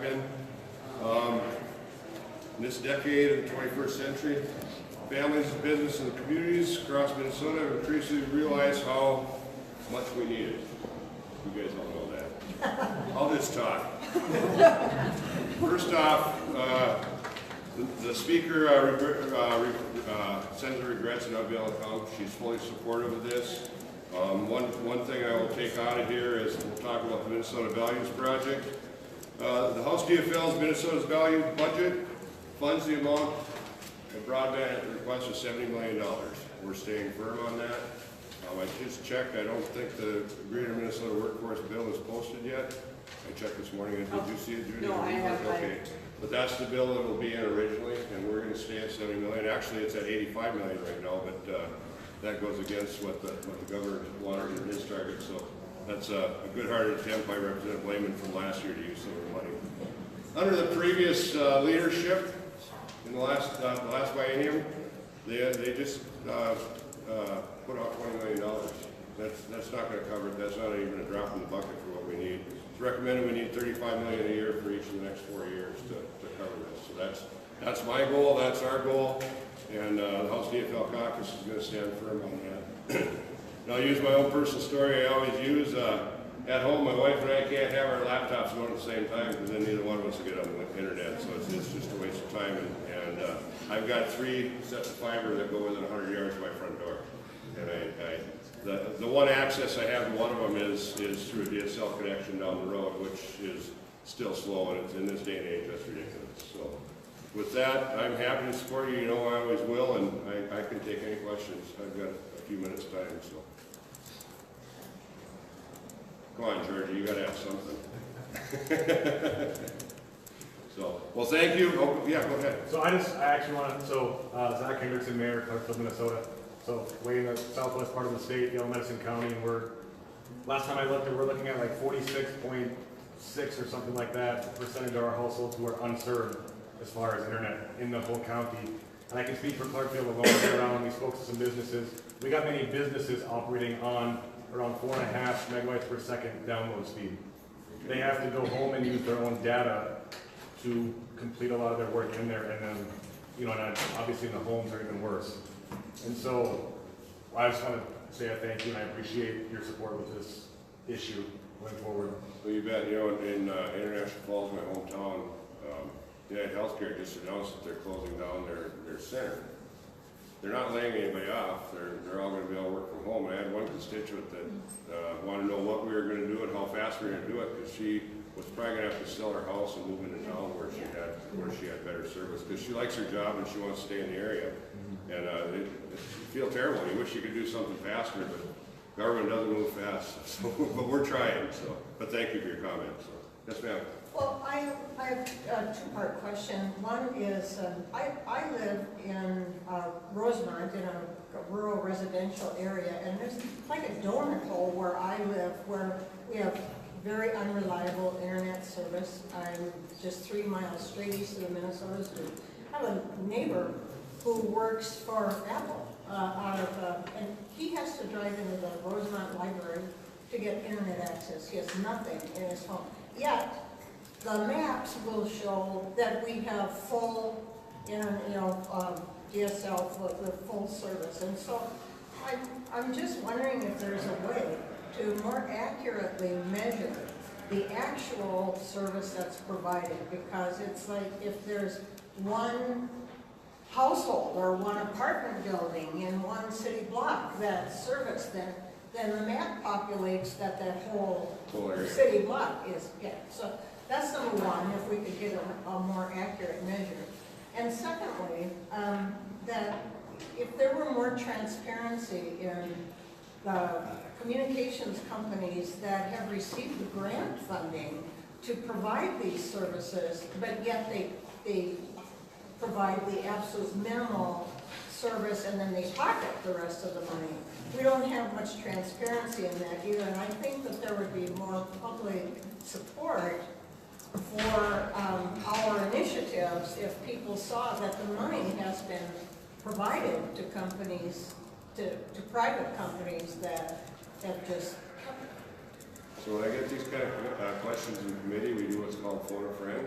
Broadband. In this decade of the 21st century, families, businesses, and communities across Minnesota have increasingly realized how much we need it. You guys all know that. I'll just talk. First off, the speaker sends her regrets and not be able to come. She's fully supportive of this. One thing I will take out of here is we'll talk about the Minnesota Values Project. The House DFL's Minnesota's Value Budget funds the amount of broadband at the request of $70 million. We're staying firm on that. I just checked. I don't think the Greater Minnesota Workforce Bill is posted yet. I checked this morning. Did you see it, Judy? No, I haven't. Okay. But that's the bill that will be in originally, and we're going to stay at $70 million. Actually, it's at $85 million right now, but that goes against what the governor wanted in his target. So that's a good-hearted attempt by Representative Lehman from last year to use some of the money. Under the previous leadership in the last biennium, they just put out $20 million. That's not going to cover it. That's not even a drop in the bucket for what we need. It's recommended we need $35 million a year for each of the next 4 years to cover this. So that's my goal. That's our goal. And the House DFL caucus is going to stand firm on that. And I'll use my own personal story I always use. At home, my wife and I can't have our laptops going at the same time because then neither one of us will get on the internet. So it's just a waste of time. And I've got 3 sets of fiber that go within 100 yards of my front door. And the one access I have to one of them is through a DSL connection down the road, which is still slow, and it's in this day and age, that's ridiculous. So with that, I'm happy to support you. You know I always will, and I can take any questions. I've got a few minutes time, so. Come on, Georgie, you got to have something. So, well, thank you. Oh, yeah, go ahead. So I actually want to, Zach Hendrickson, Mayor, Clarksville, Minnesota. So way in the southwest part of the state, Yale Medicine County, and last time I looked, we're looking at like 46.6 or something like that percentage of our households who are unserved as far as internet in the whole county. And I can speak for Clarksville alone. Around, we spoke to some businesses. We got many businesses operating on around 4.5 megabytes per second download speed. They have to go home and use their own data to complete a lot of their work in there, and then, and obviously in the homes are even worse. And so I just want to say I thank you, and I appreciate your support with this issue going forward. Well, you bet. In International Falls, my hometown, United Healthcare just announced that they're closing down their center. They're not laying anybody off. They're all going to be able to work from home. I had one constituent that wanted to know what we were going to do and how fast we were going to do it, because she was probably going to have to sell her house and move into town where she had better service, because she likes her job and she wants to stay in the area. And you feel terrible. You wish you could do something faster, but government doesn't move fast. So, but we're trying. So, but thank you for your comments. So, yes, ma'am. Well, I have a two-part question. One is I live in Rosemont in a rural residential area, and there's like a donut hole where I live, where we have very unreliable internet service. I'm just 3 miles straight east of the Minnesota Zoo. I have a neighbor who works for Apple and he has to drive into the Rosemont Library to get internet access. He has nothing in his home. Yet, the maps will show that we have full, DSL with full service. And so I'm just wondering if there's a way to more accurately measure the actual service that's provided, because it's like if there's one household or one apartment building in one city block that's serviced, then the map populates that whole city block is. So that's number one, if we could get a more accurate measure. And secondly, that if there were more transparency in the communications companies that have received the grant funding to provide these services, but yet they provide the absolute minimal service and then they pocket the rest of the money. We don't have much transparency in that either, and I think that there would be more public support for our initiatives if people saw that the money has been provided to companies, to private companies that have just So when I get these kind of questions in committee, we do what's called phone a friend.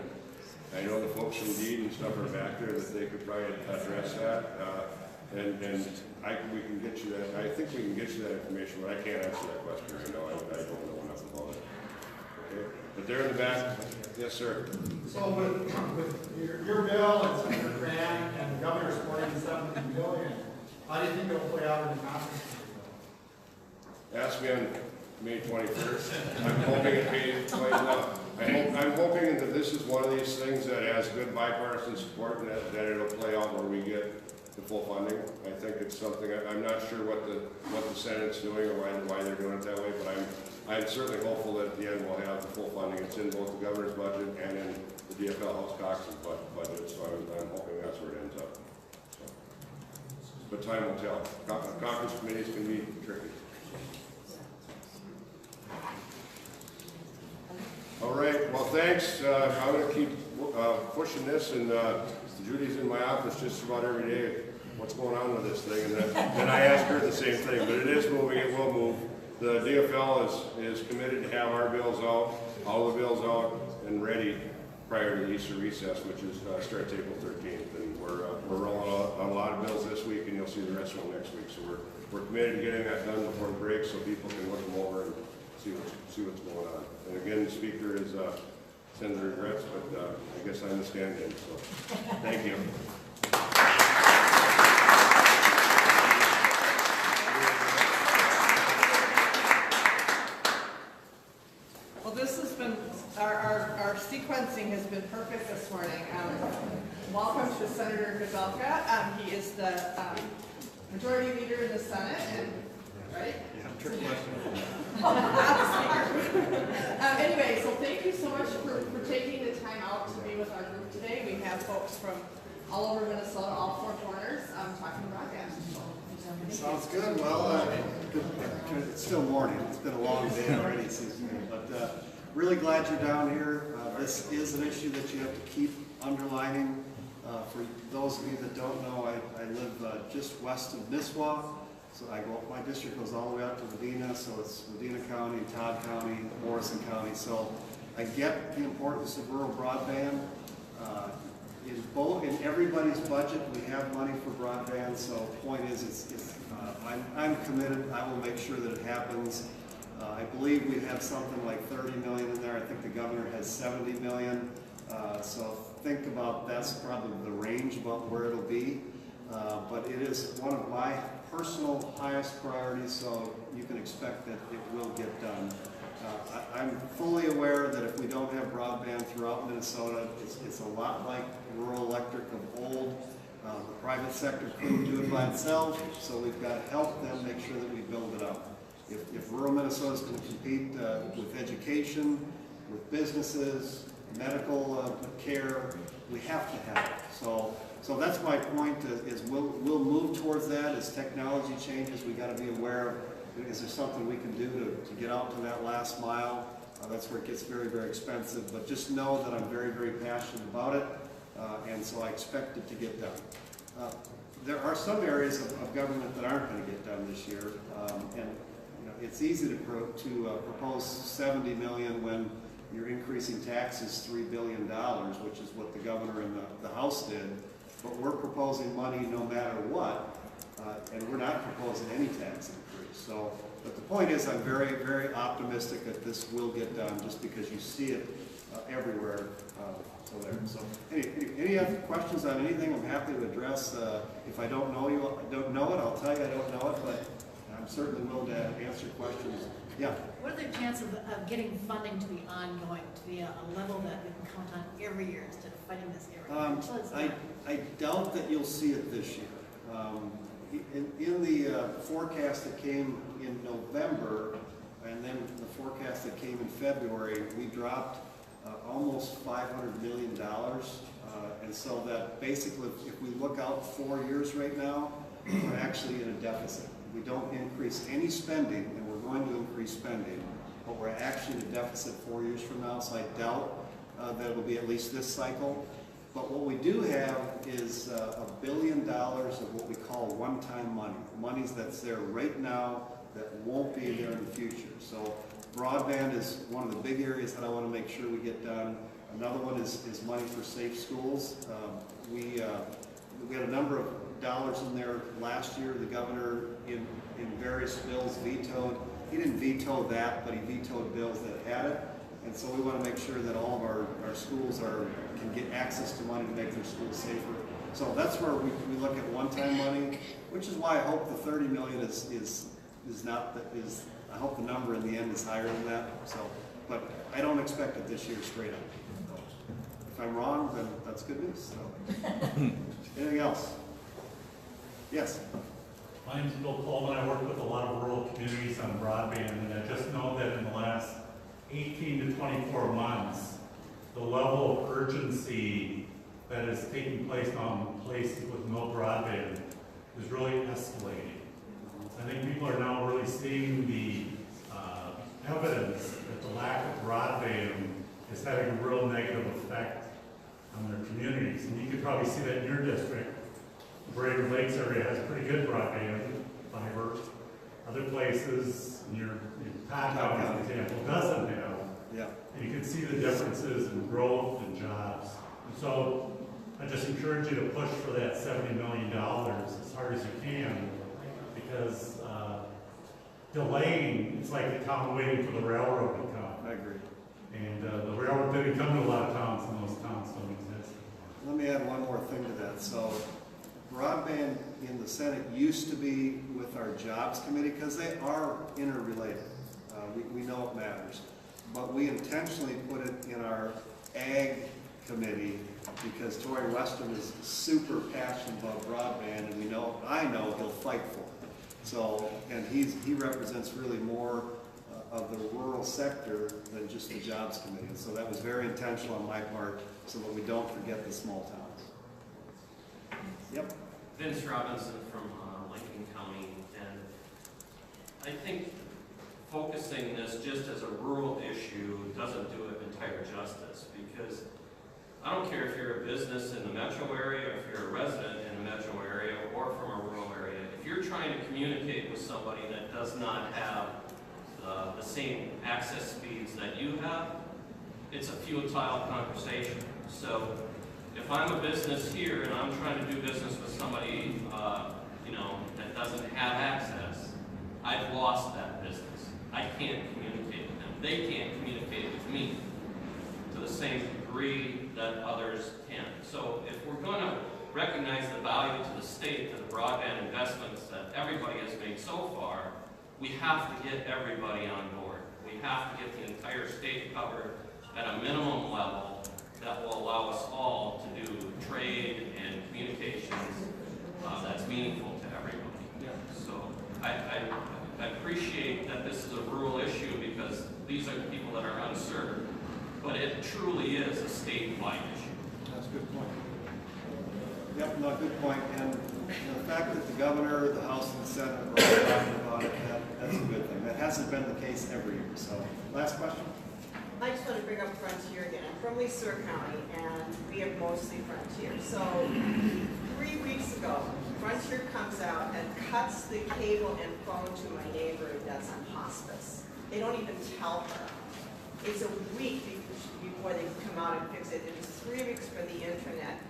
I know the folks from Deed and stuff are back there that they could probably address that. We can get you that. I think we can get you that information, but I can't answer that question right now. I don't know enough about it. Okay, but they're in the back. Yes, sir. So with your bill and Senator Grant and the governor's $47 million, how do you think it'll play out in the conference? Ask me on May 21st. I'm hoping it pays quite well. I'm hoping that this is one of these things that has good bipartisan support and that it'll play out where we get the full funding. I think it's something, I'm not sure what the Senate's doing or why they're doing it that way, but I'm certainly hopeful that at the end we'll have the full funding. It's in both the governor's budget and in the DFL House Cox's budget, so I'm hoping that's where it ends up. So. But time will tell. Conference committees can be tricky. All right, well, thanks. I'm going to keep pushing this, and Judy's in my office just about every day. What's going on with this thing? And then I ask her the same thing, but it is moving, it will move. The DFL is committed to have our bills out, all the bills out, and ready prior to the Easter recess, which is starts April 13th. And we're rolling out a lot of bills this week, and you'll see the rest of them next week. So we're committed to getting that done before the break, so people can look them over and see what's going on. And again, the speaker is sends regrets, but I guess I'm the stand-in. So thank you. Well, this has been, our sequencing has been perfect this morning. Welcome to Senator Gazelka. He is the majority leader in the Senate, and right? Yeah, trick question. Anyway, so thank you so much for taking the time out to be with our group today. We have folks from all over Minnesota, all four corners, talking broadband. Sounds good. Well, it's still morning. It's been a long day already, but really glad you're down here. This is an issue that you have to keep underlining. For those of you that don't know, I live just west of Nisswa. So my district goes all the way out to Medina, so it's Medina County, Todd County, Morrison County. So I get the importance of rural broadband. In everybody's budget, we have money for broadband. So the point is, I'm committed. I will make sure that it happens. I believe we have something like 30 million in there. I think the governor has 70 million. So think about that's probably the range about where it'll be. But it is one of my personal highest priorities, so you can expect that it will get done. I'm fully aware that if we don't have broadband throughout Minnesota, it's a lot like rural electric of old. The private sector couldn't do it by itself, so we've got to help them make sure that we build it up. If rural Minnesota is going to compete with education, with businesses, medical care, we have to have it. So that's my point, is we'll move towards that as technology changes. We've got to be aware of, is there something we can do to get out to that last mile? That's where it gets very, very expensive. But just know that I'm very, very passionate about it, and so I expect it to get done. There are some areas of government that aren't going to get done this year, and it's easy to propose 70 million when you're increasing taxes $3 billion, which is what the governor and the House did. But we're proposing money no matter what, and we're not proposing any tax increase. So, but the point is, I'm very, very optimistic that this will get done, just because you see it everywhere. So any other questions on anything? I'm happy to address. If I don't know it, I'll tell you I don't know it. But I'm certainly willing to answer questions. Yeah. What are the chances of getting funding to be ongoing, to be a level that we can count on every year instead of fighting this every year? I doubt that you'll see it this year. In the forecast that came in November, and then the forecast that came in February, we dropped almost $500 million. And so that basically, if we look out 4 years right now, we're actually in a deficit. We don't increase any spending, and we're going to increase spending, but we're actually in a deficit 4 years from now, so I doubt that it will be at least this cycle. But what we do have is $1 billion of what we call one-time money, monies that's there right now that won't be there in the future. So broadband is one of the big areas that I want to make sure we get done. Another one is money for safe schools. We had a number of dollars in there last year. The governor in various bills vetoed. He didn't veto that, but he vetoed bills that had it. And so we want to make sure that all of our schools can get access to money to make their schools safer. So that's where we look at one-time money, which is why I hope the 30 million is I hope the number in the end is higher than that. So, but I don't expect it this year straight up. If I'm wrong, then that's good news. So, anything else? Yes. My name's Bill Coleman. I work with a lot of rural communities on broadband, and I just know that in the last 18 to 24 months, the level of urgency that is taking place on places with no broadband is really escalating. I think people are now really seeing the evidence that the lack of broadband is having a real negative effect on their communities. And you could probably see that in your district. The Greater Lakes area has pretty good broadband fiber. Other places, your Todd, for example, doesn't have. Yeah. And you can see the differences in growth and jobs. And so I just encourage you to push for that $70 million as hard as you can, because delaying, it's like the town waiting for the railroad to come. I agree. And the railroad didn't come to a lot of towns, and those towns don't exist. Let me add one more thing to that. So broadband in the Senate used to be with our jobs committee because they are interrelated. We know it matters. But we intentionally put it in our ag committee because Tory Western is super passionate about broadband, and I know he'll fight for it. So, and he represents really more of the rural sector than just the jobs committee. And so that was very intentional on my part, so that we don't forget the small towns. Yep. Vince Robinson from Lincoln County, and I think focusing this just as a rural issue doesn't do it entire justice, because I don't care if you're a business in the metro area, if you're a resident in the metro area, or from a rural area. If you're trying to communicate with somebody that does not have the same access speeds that you have, it's a futile conversation. So if I'm a business here and I'm trying to do business with somebody that doesn't have access, I've lost that business. I can't communicate with them. They can't communicate with me to the same degree that others can. So if we're going to recognize the value to the state, to the broadband investments that everybody has made so far, we have to get everybody on board. We have to get the entire state covered at a minimum level that will allow us all to do trade and communications that's meaningful to everybody. So I appreciate that this is a rural issue because these are people that are unserved, but it truly is a statewide issue. That's a good point. Yep, no, good point. And the fact that the governor, the House, and the Senate are all talking about it, that's a good thing. That hasn't been the case every year. So, last question. I just want to bring up Frontier again. I'm from Leesburg County, and we have mostly Frontier. So 3 weeks ago, Frontier comes out and cuts the cable and phone to my neighbor that's on hospice. They don't even tell her. It's a week before they come out and fix it. It's 3 weeks for the internet.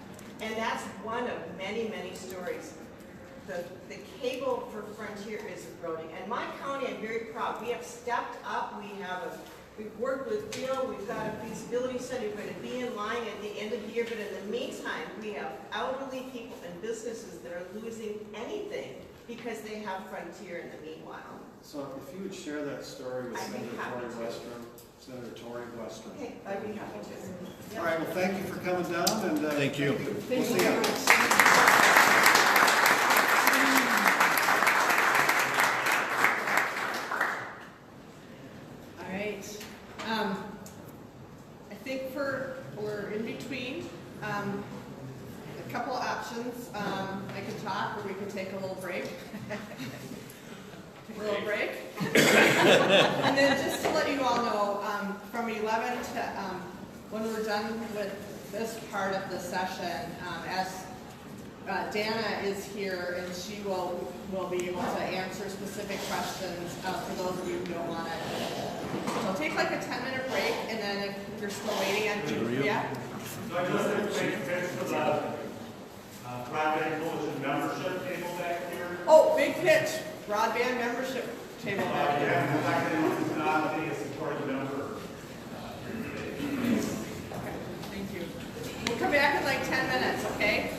And that's one of many, many stories. The cable for Frontier is eroding. And my county, I'm very proud. We have stepped up. We've worked with Bill. We've got a feasibility study. We're going to be in line at the end of the year. But in the meantime, we have elderly people and businesses that are losing anything because they have Frontier in the meanwhile. So if you would share that story with Senator Tory Western. Senator Tory Western. Okay, I'd be happy to. Yep. All right, well, thank you for coming down. And Thank you. We'll see you. All right. I think we're in between. A couple of options. I could talk, or we could take a little break. A little break. And then just to let you all know, from 11 to when we're done with this part of the session, as Dana is here and she will be able to answer specific questions for those of you who don't want it. So take like a 10-minute break, and then if you're still waiting on, yeah? So I just have to make a pitch for the Broadband Coalition membership table back here. Oh, big pitch, broadband membership table back here. Yeah, I'm not going to use it on being a supporting member. Okay, thank you. We'll come back in like 10 minutes, okay?